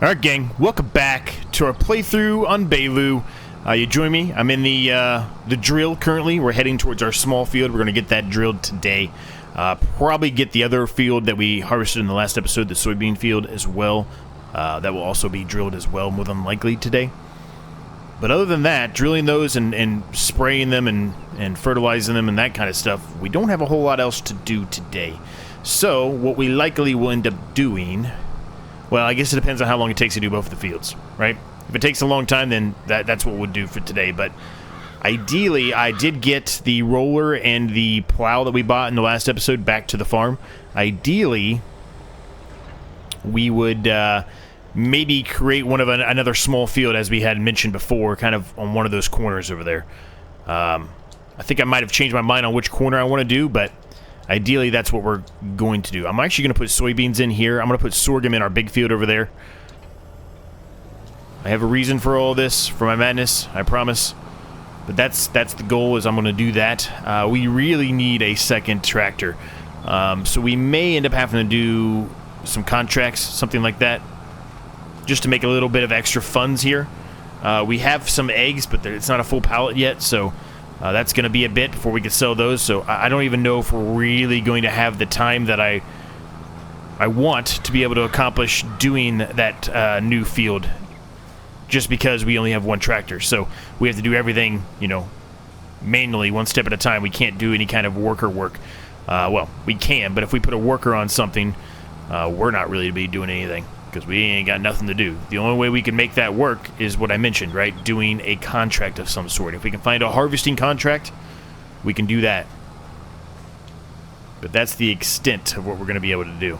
Alright gang, welcome back to our playthrough on Beyleron. You join me, I'm in the drill currently. We're heading towards our small field. We're going to get that drilled today. Probably get the other field that we harvested in the last episode, the soybean field as well. That will also be drilled as well, more than likely today. But other than that, drilling those and spraying them and fertilizing them and that kind of stuff, we don't have a whole lot else to do today. So what we likely will end up doing... Well, I guess it depends on how long it takes to do both of the fields, right? If it takes a long time, then that's what we'll do for today. But ideally, I did get the roller and the plow that we bought in the last episode back to the farm. Ideally, we would maybe create one of another small field, as we had mentioned before, kind of on one of those corners over there. I think I might have changed my mind on which corner I want to do, but... Ideally, that's what we're going to do. I'm actually going to put soybeans in here. I'm going to put sorghum in our big field over there. I have a reason for all this, for my madness, I promise. But that's the goal, is I'm going to do that. We really need a second tractor. So we may end up having to do some contracts, something like that, just to make a little bit of extra funds here. We have some eggs, but it's not a full pallet yet, so... that's going to be a bit before we can sell those, so I don't even know if we're really going to have the time that I want to be able to accomplish doing that new field, just because we only have one tractor. So we have to do everything, you know, manually, one step at a time. We can't do any kind of worker work. Well, we can, but if we put a worker on something, we're not really to be doing anything, because we ain't got nothing to do. The only way we can make that work is what I mentioned, right? Doing a contract of some sort. If we can find a harvesting contract, we can do that. But that's the extent of what we're going to be able to do.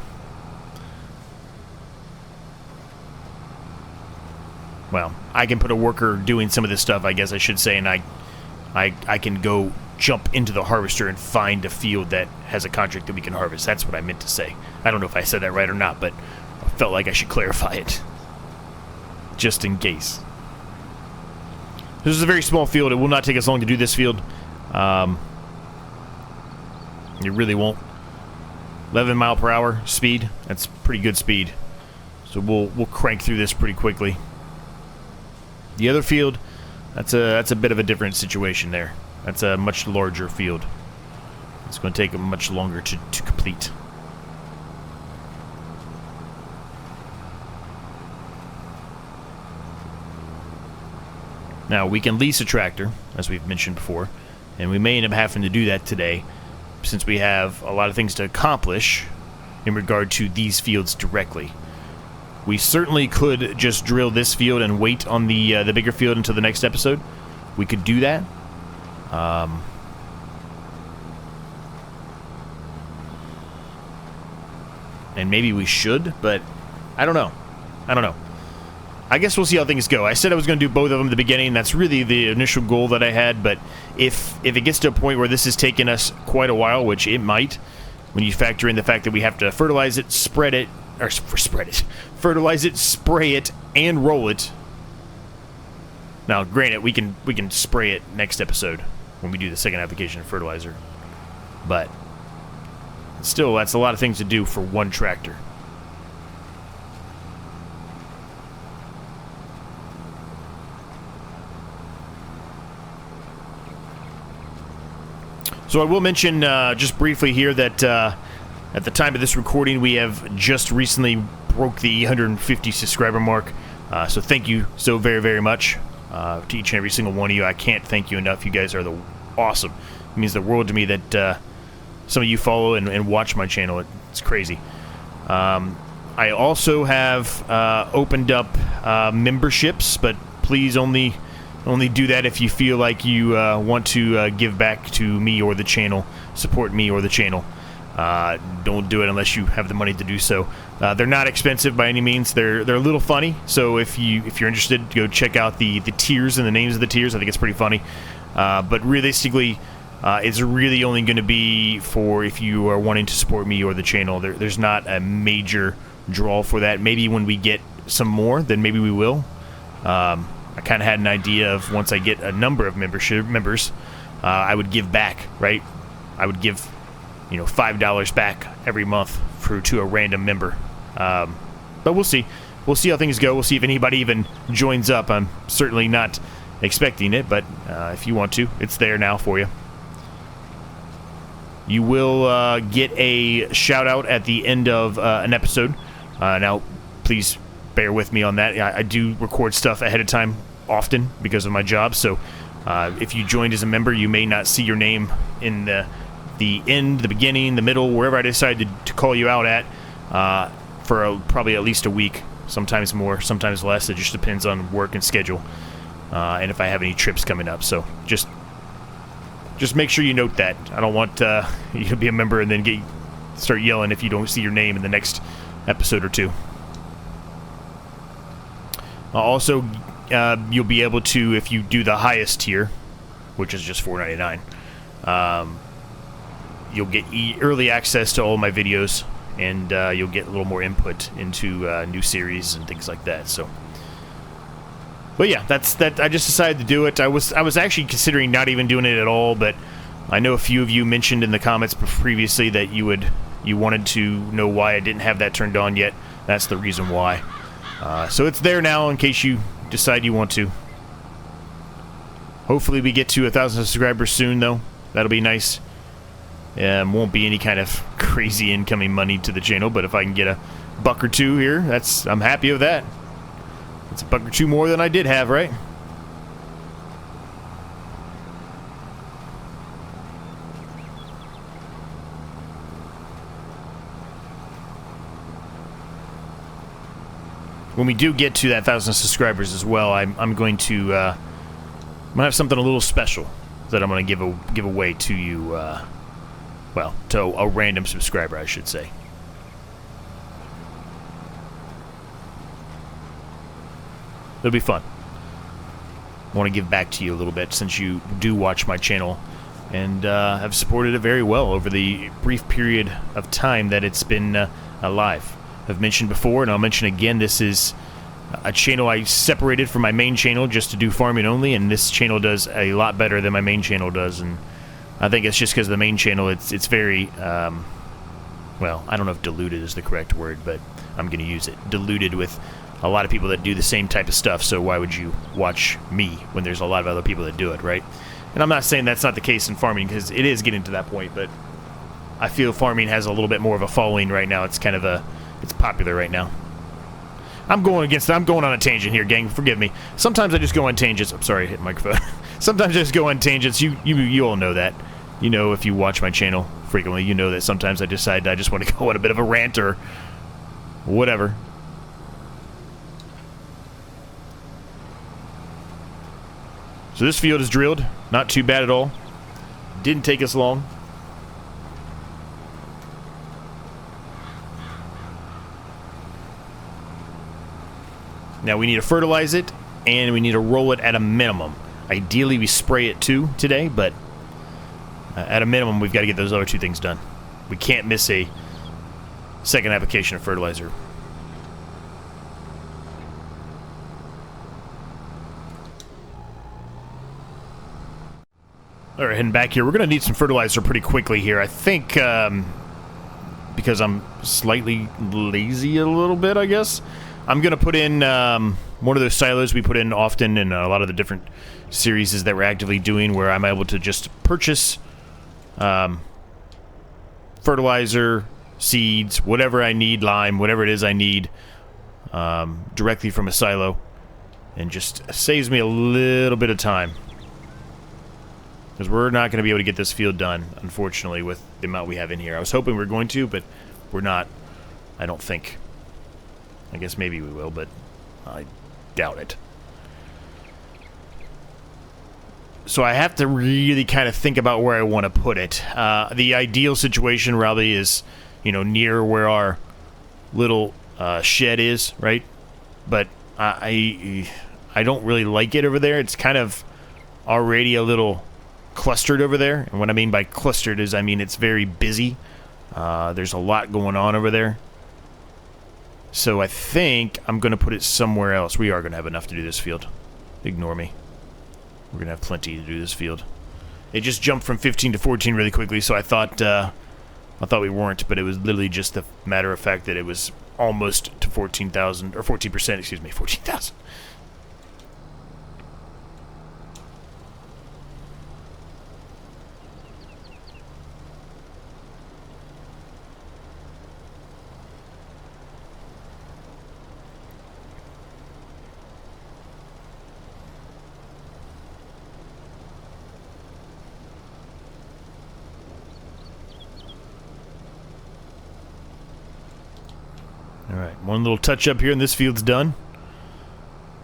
Well, I can put a worker doing some of this stuff, I guess I should say, and I can go jump into the harvester and find a field that has a contract that we can harvest. That's what I meant to say. I don't know if I said that right or not, but... felt like I should clarify it, just in case. This is a very small field. It will not take us long to do this field. It really won't. 11 mile per hour speed. That's pretty good speed. So we'll crank through this pretty quickly. The other field, that's a bit of a different situation there. That's a much larger field. It's going to take much longer to complete. Now, we can lease a tractor, as we've mentioned before, and we may end up having to do that today, since we have a lot of things to accomplish in regard to these fields directly. We certainly could just drill this field and wait on the bigger field until the next episode. We could do that. And maybe we should, but I don't know. I guess we'll see how things go. I said I was going to do both of them at the beginning. That's really the initial goal that I had, but if it gets to a point where this has taken us quite a while, which it might, when you factor in the fact that we have to fertilize it, fertilize it, spray it, and roll it. Now, granted, we can spray it next episode when we do the second application of fertilizer, but still, that's a lot of things to do for one tractor. So I will mention just briefly here that at the time of this recording, we have just recently broke the 150 subscriber mark. So thank you so very, very much to each and every single one of you. I can't thank you enough. You guys are awesome. It means the world to me that some of you follow and watch my channel. It's crazy. I also have opened up memberships, but please only do that if you feel like you want to give back to me or the channel, support me or the channel. Don't do it unless you have the money to do so. They're not expensive by any means. They're a little funny, so if you're interested, go check out the tiers and the names of the tiers. I think it's pretty funny. But realistically, it's really only going to be for if you are wanting to support me or the channel. There's not a major draw for that. Maybe when we get some more, then maybe we will. I kind of had an idea of once I get a number of members, I would give back, right? I would give, $5 back every month to a random member. But we'll see. we'll see how things go. We'll see if anybody even joins up. I'm certainly not expecting it, but if you want to, it's there now for you. You will get a shout out at the end of an episode. Now, please bear with me on that. I do record stuff ahead of time often because of my job, so if you joined as a member, you may not see your name in the end, the beginning, the middle, wherever I decide to call you out at for probably at least a week, sometimes more, sometimes less. It just depends on work and schedule and if I have any trips coming up. So just make sure you note that. I don't want you to be a member and then start yelling if you don't see your name in the next episode or two. Also, you'll be able to, if you do the highest tier, which is just $4.99, you'll get early access to all my videos, and you'll get a little more input into new series and things like that. So, but yeah, that's that. I just decided to do it. I was actually considering not even doing it at all, but I know a few of you mentioned in the comments previously that you wanted to know why I didn't have that turned on yet. That's the reason why. So it's there now in case you decide you want to. Hopefully we get to 1,000 subscribers soon, though. That'll be nice. Won't be any kind of crazy incoming money to the channel, but if I can get a buck or two here, I'm happy with that. It's a buck or two more than I did have, right? When we do get to that 1,000 subscribers as well, I'm going to have something a little special that I'm going to give away to you. Well, to a random subscriber, I should say. It'll be fun. I want to give back to you a little bit since you do watch my channel and have supported it very well over the brief period of time that it's been alive. I've mentioned before, and I'll mention again, this is a channel I separated from my main channel just to do farming only, and this channel does a lot better than my main channel does, and I think it's just because the main channel, it's very, well, I don't know if diluted is the correct word, but I'm going to use it. Diluted with a lot of people that do the same type of stuff, so why would you watch me when there's a lot of other people that do it, right? And I'm not saying that's not the case in farming, because it is getting to that point, but I feel farming has a little bit more of a following right now. It's kind of it's popular right now. I'm going on a tangent here, gang. Forgive me. Sometimes I just go on tangents. I'm sorry, I hit the microphone. Sometimes I just go on tangents. You all know that. You know, if you watch my channel frequently, you know that sometimes I decide I just want to go on a bit of a rant or whatever. So this field is drilled. Not too bad at all. Didn't take us long. Now we need to fertilize it, and we need to roll it at a minimum. Ideally, we spray it too today, but at a minimum, we've got to get those other two things done. We can't miss a second application of fertilizer. All right, heading back here. We're going to need some fertilizer pretty quickly here. I think because I'm slightly lazy a little bit, I guess, I'm going to put in one of those silos we put in often in a lot of the different series that we're actively doing, where I'm able to just purchase fertilizer, seeds, whatever I need, lime, whatever it is I need, directly from a silo, and just saves me a little bit of time. Because we're not going to be able to get this field done, unfortunately, with the amount we have in here. I was hoping we were going to, but we're not, I don't think. I guess maybe we will, but I doubt it. So I have to really kind of think about where I want to put it. The ideal situation probably is, you know, near where our little shed is, right? But I don't really like it over there. It's kind of already a little clustered over there. And what I mean by clustered is, I mean, it's very busy. There's a lot going on over there. So I think I'm going to put it somewhere else. We are going to have enough to do this field. Ignore me. We're going to have plenty to do this field. It just jumped from 15 to 14 really quickly, so I thought we weren't, but it was literally just the matter of fact that it was almost to 14,000 or 14%. Excuse me, 14,000. Alright, one little touch up here and this field's done.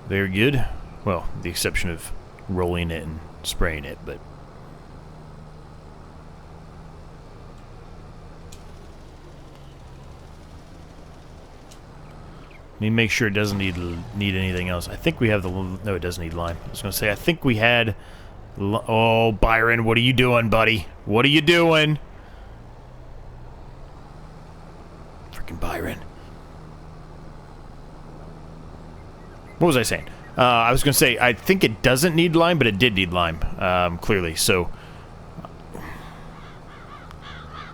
Very good. Well, with the exception of rolling it and spraying it, but... Need to make sure it doesn't need anything else. I think we have the... No, it doesn't need lime. I was going to say, I think we had... Oh, Byron, what are you doing, buddy? What are you doing? Freaking Byron. What was I saying? I was going to say, I think it doesn't need lime, but it did need lime, clearly. So,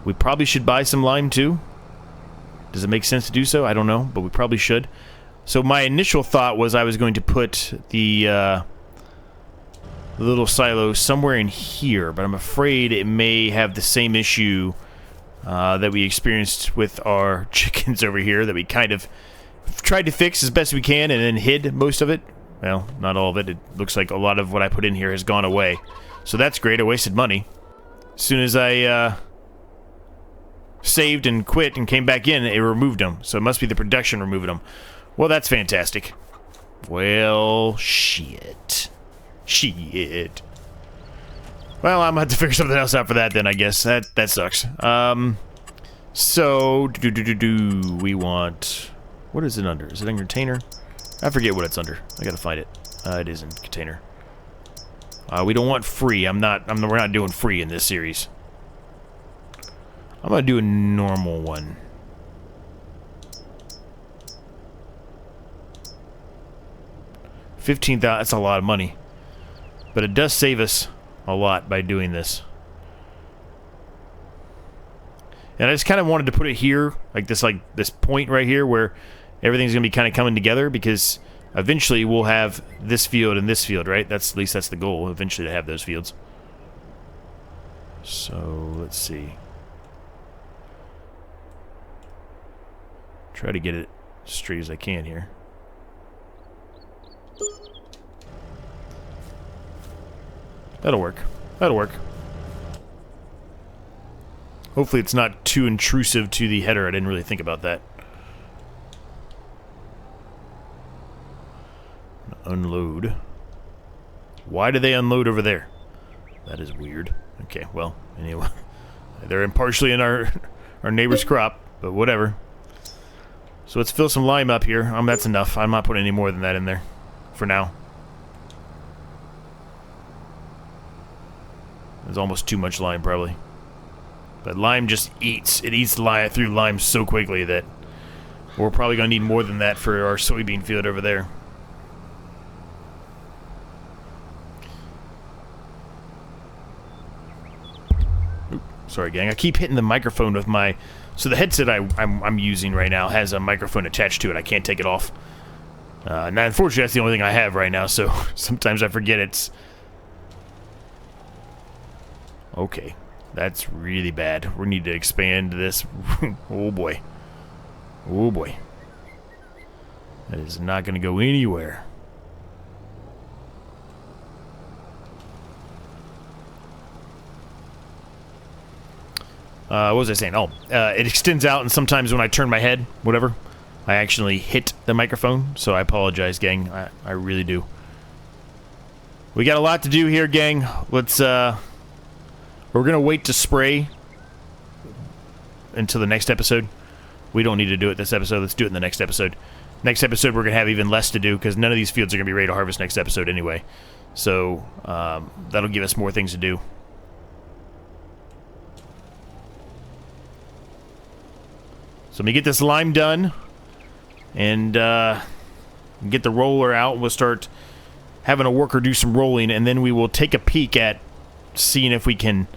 we probably should buy some lime, too. Does it make sense to do so? I don't know, but we probably should. So, my initial thought was I was going to put the little silo somewhere in here, but I'm afraid it may have the same issue that we experienced with our chickens over here, that we kind of tried to fix as best we can and then hid most of it. Well, not all of it. It looks like a lot of what I put in here has gone away. So that's great. I wasted money. As soon as I saved and quit and came back in, it removed them. So it must be the production removing them. Well, that's fantastic. Well, shit. Shit. Well, I'm going to have to figure something else out for that then, I guess. That sucks. So, we want... What is it under? Is it in container? I forget what it's under. I gotta find it. It is in container. We don't want free. We're not doing free in this series. I'm gonna do a normal one. $15,000. That's a lot of money, but it does save us a lot by doing this. And I just kind of wanted to put it here, like this point right here, where everything's going to be kind of coming together, because eventually we'll have this field and this field, right? At least that's the goal, eventually, to have those fields. So, let's see. Try to get it as straight as I can here. That'll work. That'll work. Hopefully it's not too intrusive to the header. I didn't really think about that. Unload. Why do they unload over there? That is weird. Okay, well, anyway. They're partially in our neighbor's crop, but whatever. So let's fill some lime up here. That's enough. I'm not putting any more than that in there for now. There's almost too much lime, probably. But lime just eats. It eats through lime so quickly that we're probably going to need more than that for our soybean field over there. Sorry, gang. I keep hitting the microphone with my... So the headset I'm using right now has a microphone attached to it. I can't take it off. Now, unfortunately, that's the only thing I have right now, so sometimes I forget it's... Okay. That's really bad. We need to expand this. Oh, boy. Oh, boy. That is not going to go anywhere. What was I saying? Oh, it extends out, and sometimes when I turn my head, whatever, I actually hit the microphone, so I apologize, gang. I really do. We got a lot to do here, gang. Let's, we're gonna wait to spray until the next episode. We don't need to do it this episode. Let's do it in the next episode. Next episode, we're gonna have even less to do, because none of these fields are gonna be ready to harvest next episode anyway. So, that'll give us more things to do. So let me get this lime done, and get the roller out. We'll start having a worker do some rolling, and then we will take a peek at seeing if we can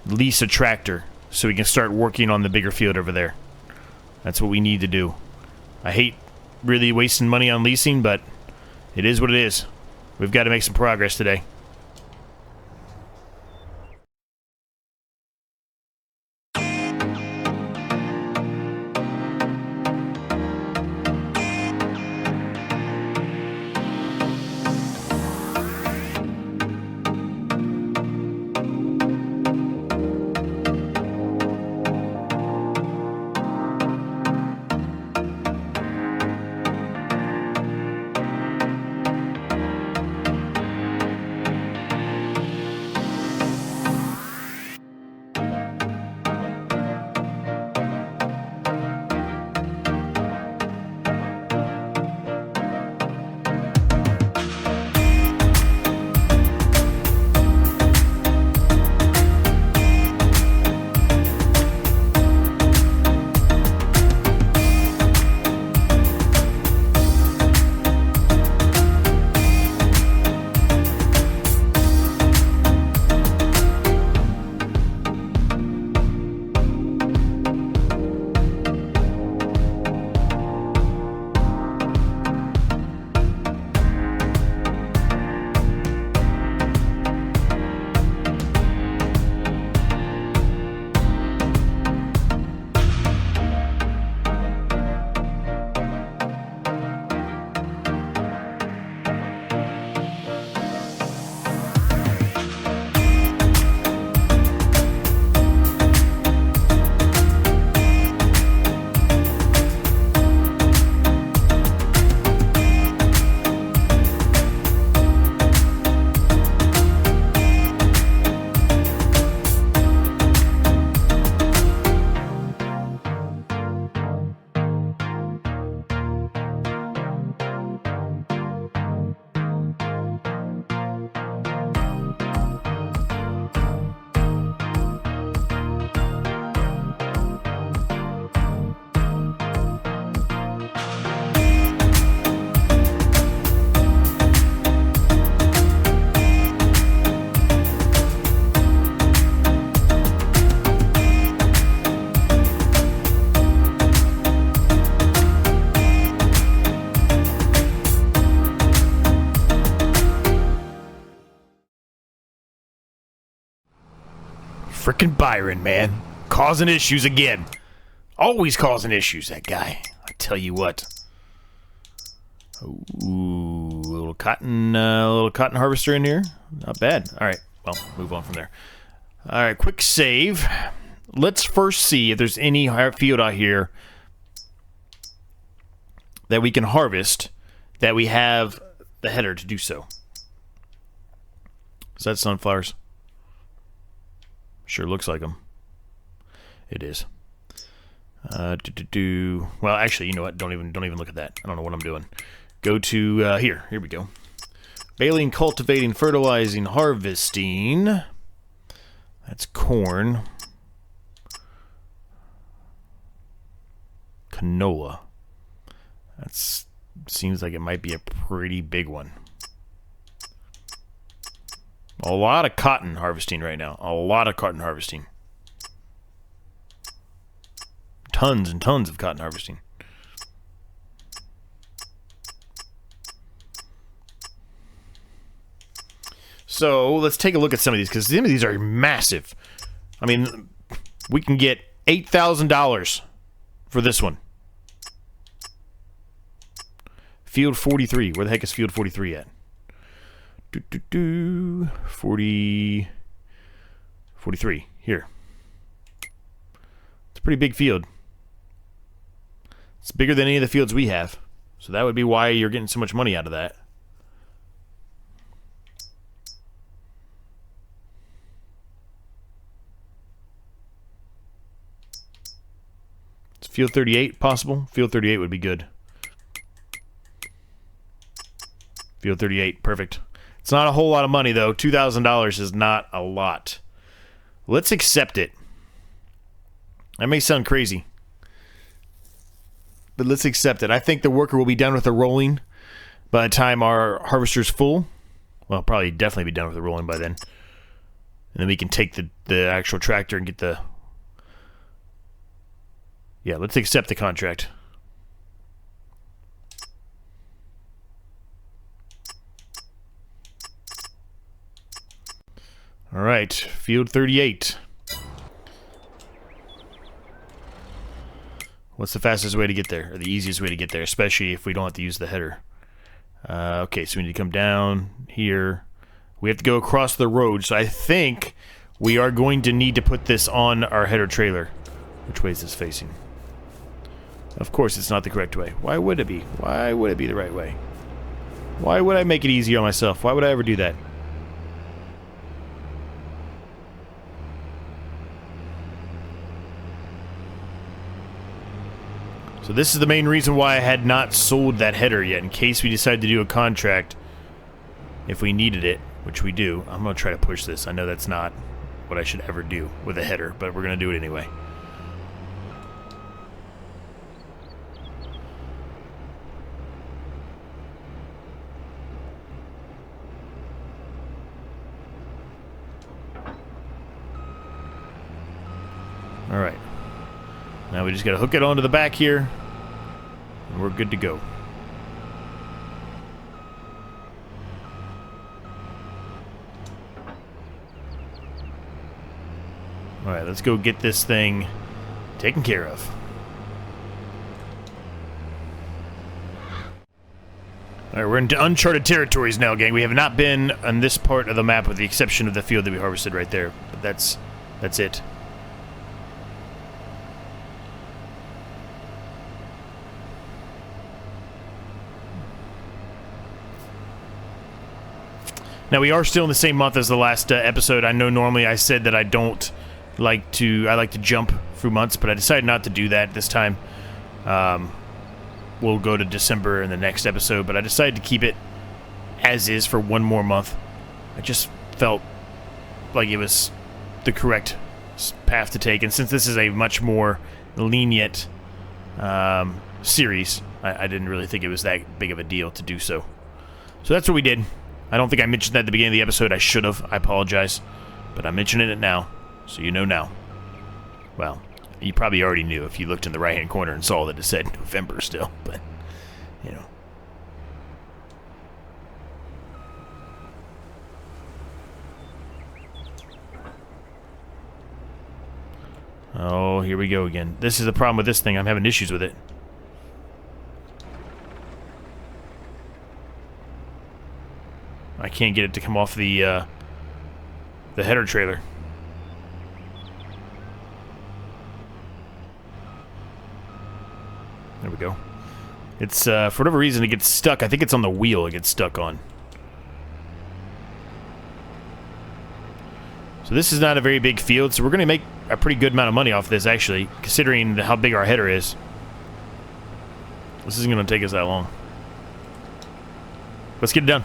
lease a tractor so we can start working on the bigger field over there. That's what we need to do. I hate really wasting money on leasing, but it is what it is. We've got to make some progress today. Frickin' Byron, man. Causing issues again. Always causing issues, that guy. I tell you what. Ooh, a little cotton harvester in here. Not bad. All right, well, move on from there. All right, quick save. Let's first see if there's any field out here that we can harvest that we have the header to do so. Is that sunflowers? Sure looks like them. It is. Well, actually, you know what? Don't even look at that. I don't know what I'm doing. Go to here. Here we go. Baling, cultivating, fertilizing, harvesting. That's corn. Canola. That's seems like it might be a pretty big one. A lot of cotton harvesting right now. A lot of cotton harvesting. Tons and tons of cotton harvesting. So let's take a look at some of these, because some of these are massive. I mean, we can get $8,000 for this one. Field 43. Where the heck is Field 43 at? 43 here. It's a pretty big field. It's bigger than any of the fields we have, so that would be why you're getting so much money out of that. Is Field 38 possible? Field 38 would be good. Field 38, perfect. It's not a whole lot of money, though. $2,000 is not a lot. Let's accept it. That may sound crazy, but let's accept it. I think the worker will be done with the rolling by the time our harvester's full. Well, probably definitely be done with the rolling by then. And then we can take the actual tractor and get the... Yeah, let's accept the contract. All right, field 38. What's the fastest way to get there, or the easiest way to get there, especially if we don't have to use the header? Okay, so we need to come down here. We have to go across the road, so I think we are going to need to put this on our header trailer. Which way is this facing? Of course, it's not the correct way. Why would it be? Why would it be the right way? Why would I make it easy on myself? Why would I ever do that? So this is the main reason why I had not sold that header yet, in case we decide to do a contract if we needed it, which we do. I'm going to try to push this. I know that's not what I should ever do with a header, but we're going to do it anyway. Alright. Now we just got to hook it onto the back here, and we're good to go. Alright, let's go get this thing taken care of. Alright, we're into uncharted territories now, gang. We have not been on this part of the map with the exception of the field that we harvested right there. But that's it. Now, we are still in the same month as the last episode. I know normally I said that I like to jump through months, but I decided not to do that this time. We'll go to December in the next episode, but I decided to keep it as is for one more month. I just felt like it was the correct path to take, and since this is a much more lenient series, I didn't really think it was that big of a deal to do so. So that's what we did. I don't think I mentioned that at the beginning of the episode. I should have. I apologize. But I'm mentioning it now, so you know now. Well, you probably already knew if you looked in the right-hand corner and saw that it said November still, but, you know. Oh, here we go again. This is the problem with this thing. I'm having issues with it. I can't get it to come off the header trailer. There we go. It's, for whatever reason, it gets stuck. I think it's on the wheel it gets stuck on. So this is not a very big field, so we're going to make a pretty good amount of money off this, actually, considering how big our header is. This isn't going to take us that long. Let's get it done.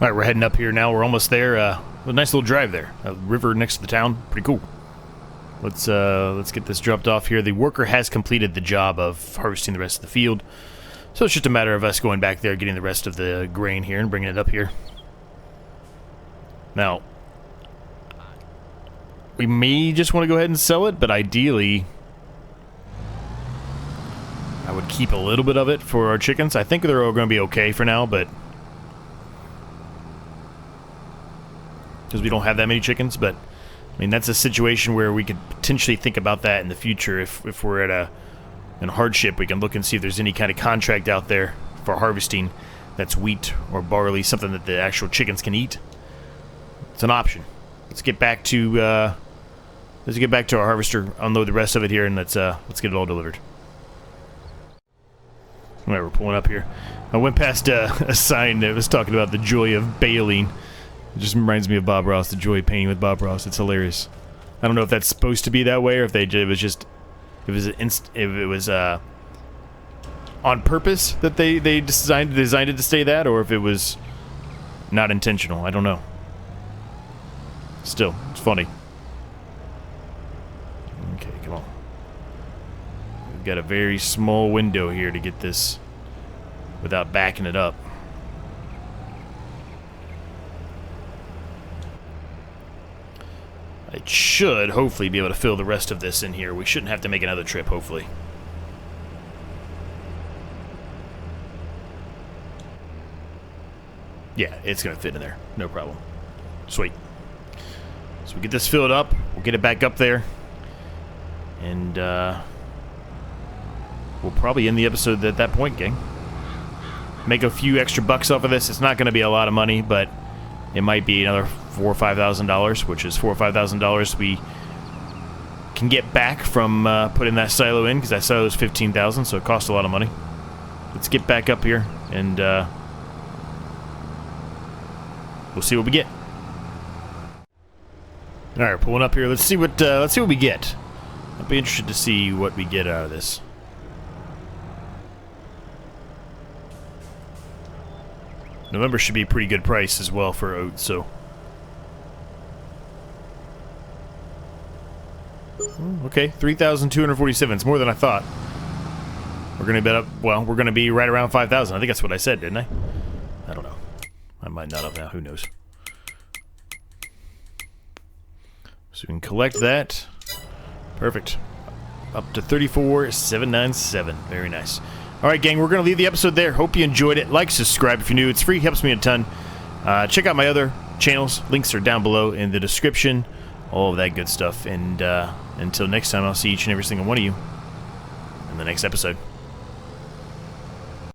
Alright, we're heading up here now. We're almost there. A nice little drive there. A river next to the town. Pretty cool. Let's get this dropped off here. The worker has completed the job of harvesting the rest of the field. So it's just a matter of us going back there, getting the rest of the grain here and bringing it up here. Now, we may just want to go ahead and sell it, but ideally, I would keep a little bit of it for our chickens. I think they're all going to be okay for now, but because we don't have that many chickens, but I mean, that's a situation where we could potentially think about that in the future. If we're at in hardship, we can look and see if there's any kind of contract out there for harvesting that's wheat or barley, something that the actual chickens can eat. It's an option. Let's get back to our harvester, unload the rest of it here, and let's get it all delivered. All right, we're pulling up here. I went past a sign that was talking about the joy of baling. It just reminds me of Bob Ross, the joy of painting with Bob Ross. It's hilarious. I don't know if that's supposed to be that way, or if it was on purpose that they designed it to stay that, or if it was not intentional. I don't know. Still, it's funny. Okay, come on. We've got a very small window here to get this without backing it up. I should hopefully be able to fill the rest of this in here. We shouldn't have to make another trip, hopefully. Yeah, it's going to fit in there. No problem. Sweet. So we get this filled up. We'll get it back up there. And we'll probably end the episode at that point, gang. Make a few extra bucks off of this. It's not going to be a lot of money, but it might be another $4,000 or $5,000, which is $4,000 or $5,000 we can get back from putting that silo in, because that silo is $15,000, so it costs a lot of money. Let's get back up here, and we'll see what we get. All right, pulling up here. Let's see what we get. I'll be interested to see what we get out of this. November should be a pretty good price as well for oats, so. Okay, 3,247. It's more than I thought. We're gonna bet up. Well, we're gonna be right around 5,000. I think that's what I said, didn't I? I don't know. I might not have now. Who knows? So we can collect that. Perfect. Up to 34,797. Very nice. All right, gang, we're going to leave the episode there. Hope you enjoyed it. Like, subscribe if you're new. It's free. Helps me a ton. Check out my other channels. Links are down below in the description. All of that good stuff. And until next time, I'll see each and every single one of you in the next episode.